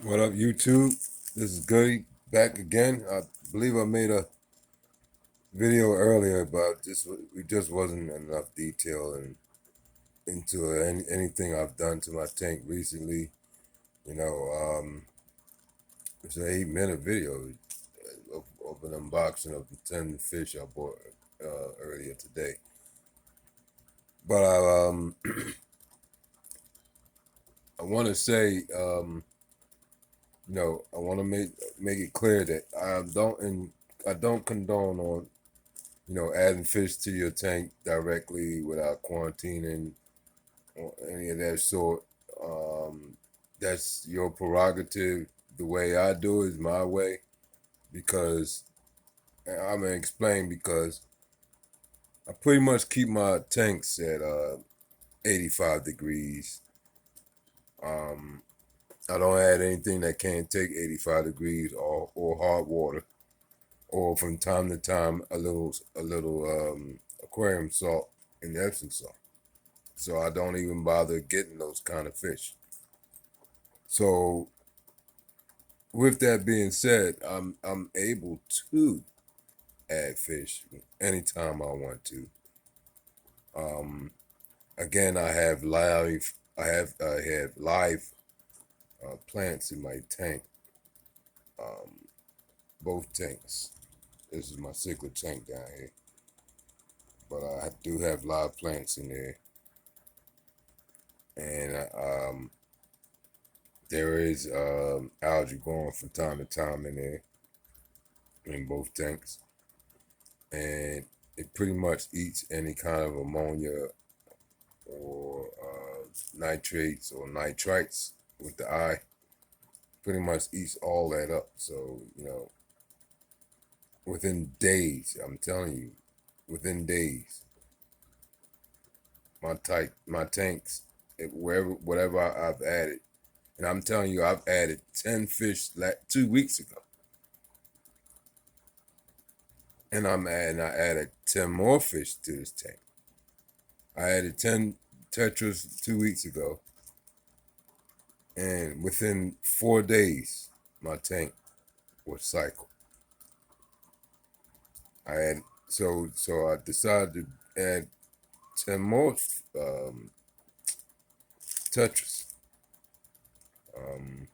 What up, YouTube? This is Goody back again. I believe I made a video earlier, but we just wasn't enough detail and into anything I've done to my tank recently. You know, it's an 8-minute video of an unboxing of the 10 fish I bought earlier today. But I want to say, I want to make it clear that I don't condone on adding fish to your tank directly without quarantining or any of that sort. That's your prerogative. The way I do it is my way because I'm gonna explain because I pretty much keep my tanks at 85 degrees. Um, I don't add anything that can't take 85 degrees or hot water, or from time to time a little aquarium salt and Epsom salt. So I don't even bother getting those kind of fish. So with that being said, I'm able to add fish anytime I want to. Um, Again, I have live plants in my tank, um, both tanks. This is my cichlid tank down here, but I do have live plants in there, and there is algae growing from time to time in there in both tanks, and it pretty much eats any kind of ammonia or nitrates or nitrites with the eye. Pretty much eats all that up. So within days, I'm telling you, within days, my tanks, whatever I've added, and I'm telling you, I've added 10 fish 2 weeks ago. And I added 10 more fish to this tank. I added 10 tetras 2 weeks ago. And within 4 days, my tank was cycled. I had so I decided to add 10 more tetras um,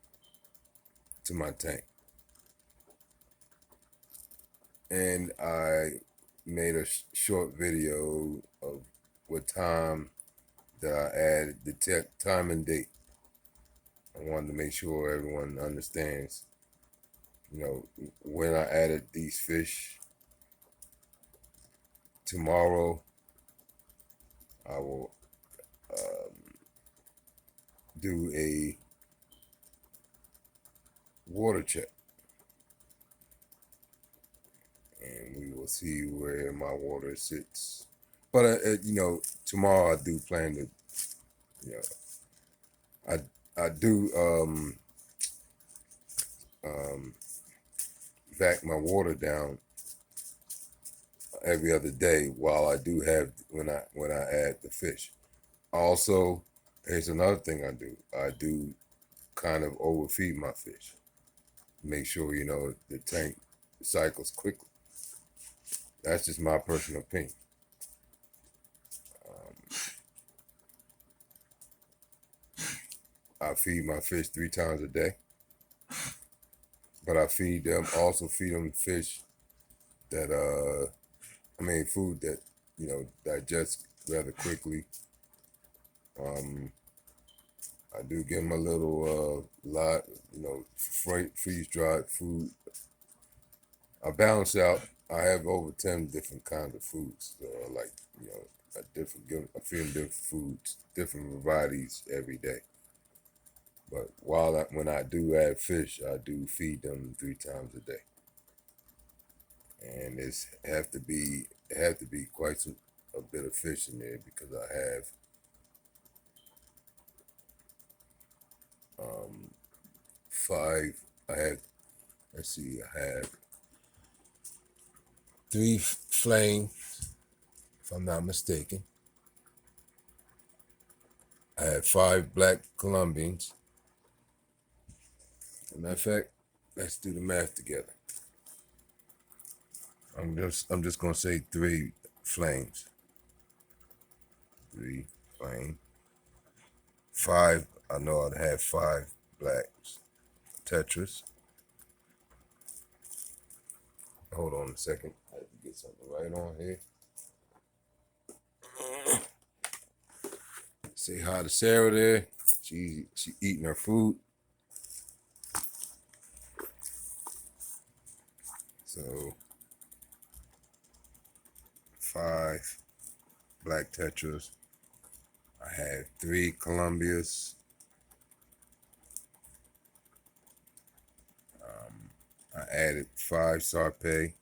to my tank. And I made a short video of what time that I added the time and date. I wanted to make sure everyone understands, when I added these fish. Tomorrow, I will do a water check, and we will see where my water sits. But tomorrow I do plan to, you know, I do um, vac my water down every other day while I do have when I add the fish. Also, here's another thing I do. I do kind of overfeed my fish. Make sure the tank cycles quickly. That's just my personal opinion. I feed my fish 3 times a day, but I also feed them fish that food that digest rather quickly. I do give them a little lot, freeze dried food. I balance out. I have over 10 different kinds of foods, like I feed them different foods, different varieties every day. But when I do add fish, I do feed them 3 times a day, and it have to be quite a bit of fish in there because I have five. I have let's see, I have three flame, if I'm not mistaken. I have 5 black Colombians. matter of fact, let's do the math together. I'm just gonna say 3 flames. 3 flame. 5. I know I'd have 5 blacks. Tetras. Hold on a second. I have to get something right on here. Say hi to Sarah there. She eating her food. So 5 black tetras. I had 3 Columbias. I added 5 Sarpe.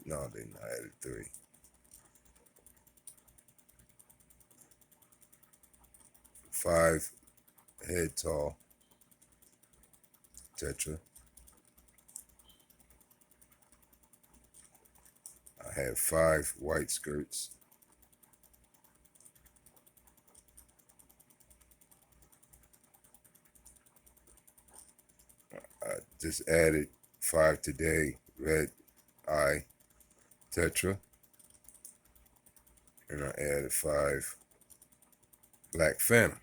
No, I didn't. I added 3. 5 head tall tetra. I had 5 white skirts. I just added 5 today red eye tetra. And I added 5 black phantom.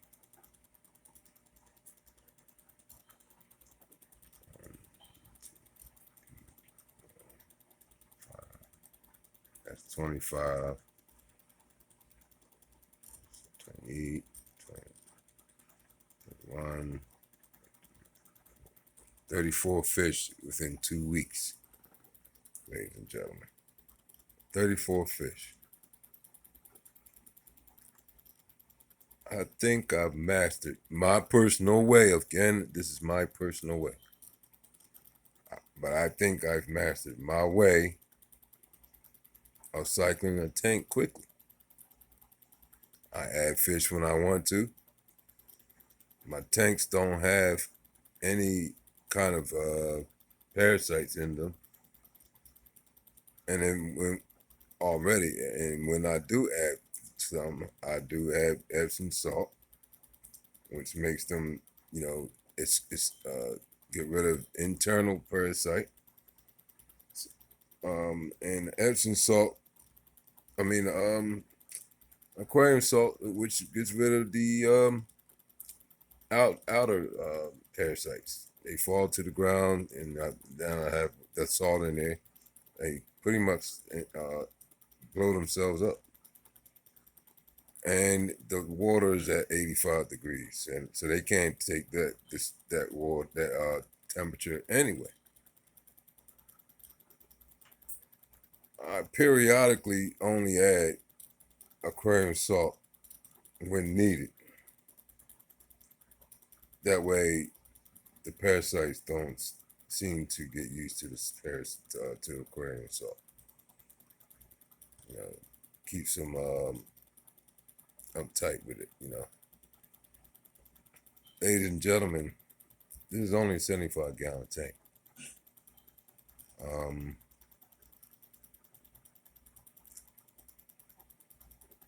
That's 25, 28, 21, 34 fish within 2 weeks, ladies and gentlemen. 34 fish. I think I've mastered my personal way. Again, this is my personal way. But I think I've mastered my way of cycling a tank quickly. I add fish when I want to. My tanks don't have any kind of parasites in them. And then when I do add some, I do add Epsom salt, which makes them, it's get rid of internal parasite. And Epsom salt, aquarium salt, which gets rid of the outer parasites. They fall to the ground, and then I have that salt in there. They pretty much blow themselves up. And the water is at 85 degrees, and so they can't take that temperature anyway. I periodically only add aquarium salt when needed. That way, the parasites don't seem to get used to to aquarium salt. Keeps them uptight with it. Ladies and gentlemen, this is only a 75-gallon tank.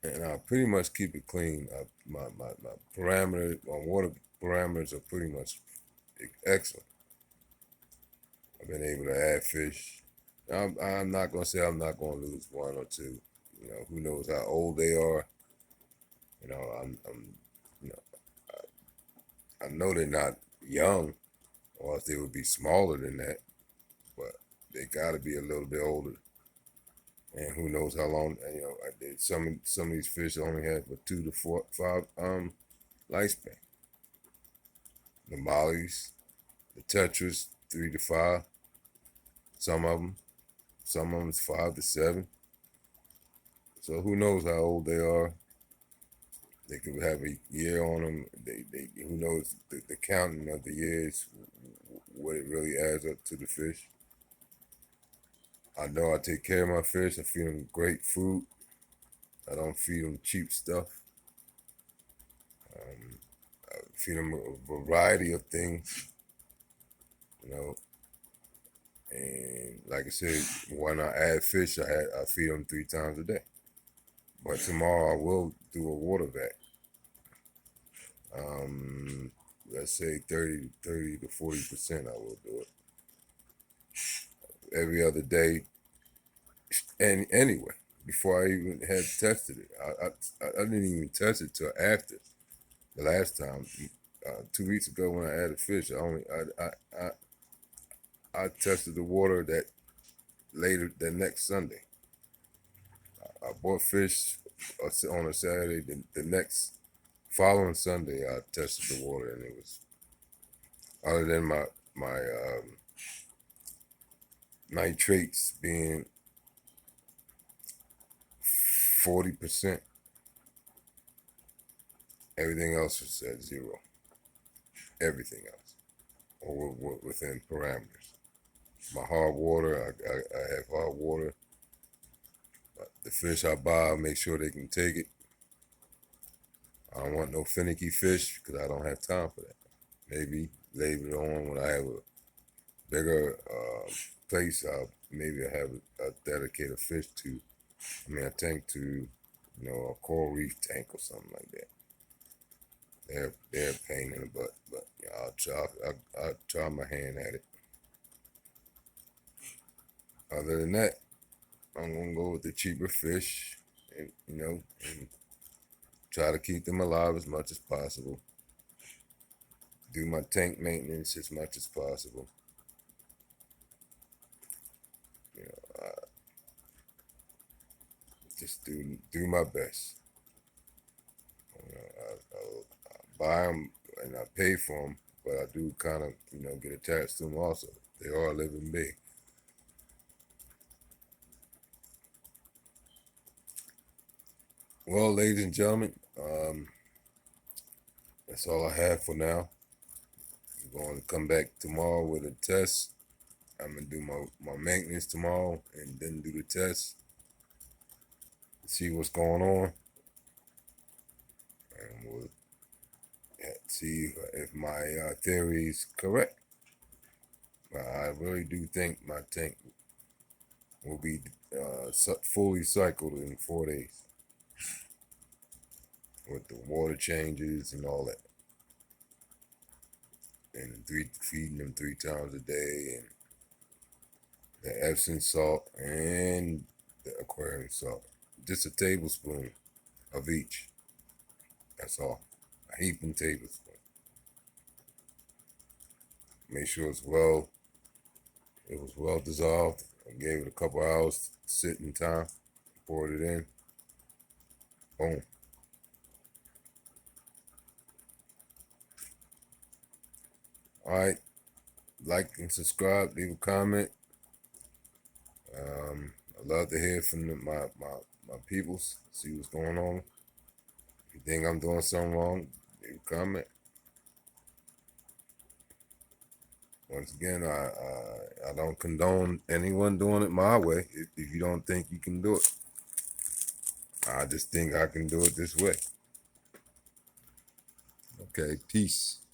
And I pretty much keep it clean. My water parameters are pretty much excellent. I've been able to add fish. I'm not gonna say I'm not gonna lose 1 or 2. Who knows how old they are. I know they're not young, or else they would be smaller than that. But they got to be a little bit older. And who knows how long? Some of these fish only have a 2 to 5 lifespan. The mollies, the tetras, 3 to 5. Some of them 5 to 7. So who knows how old they are? They could have a year on them. They who knows the counting of the years, what it really adds up to the fish. I know I take care of my fish. I feed them great food. I don't feed them cheap stuff. I feed them a variety of things, And like I said, when I add fish, I feed them 3 times a day. But tomorrow I will do a water vac. Let's say 30 to 40%. I will do it every other day. And anyway, before I even had tested it, I didn't even test it till after the last time. 2 weeks ago when I added fish, I tested the water that later the next Sunday. I bought fish on a Saturday. The next following Sunday, I tested the water, and it was, other than my nitrates being 40%, everything else was at zero. Everything else, or within parameters. My hard water, I have hard water. The fish I buy, I make sure they can take it. I don't want no finicky fish because I don't have time for that. Maybe later on when I have a bigger place, maybe I have a dedicated fish to, a tank to, a coral reef tank or something like that. They're a pain in the butt, but I'll try my hand at it. Other than that, I'm gonna go with the cheaper fish, and and try to keep them alive as much as possible. Do my tank maintenance as much as possible. Just do my best. I buy them and I pay for them, but I do kind of get attached to them also. They are living big. Well, ladies and gentlemen, that's all I have for now. I'm going to come back tomorrow with a test. I'm going to do my maintenance tomorrow and then do the test. See what's going on. And we'll see if my theory is correct. But I really do think my tank will be fully cycled in 4 days. With the water changes and all that. And feeding them 3 times a day, and the Epsom salt and the aquarium salt. Just a tablespoon of each. That's all. A heaping tablespoon. Make sure it was well dissolved. I gave it a couple hours sitting time. Poured it in. Boom. All right. Like and subscribe. Leave a comment. I love to hear from my peoples. See what's going on. If you think I'm doing something wrong, leave a comment. Once again, I don't condone anyone doing it my way. If you don't think you can do it, I just think I can do it this way. Okay, peace.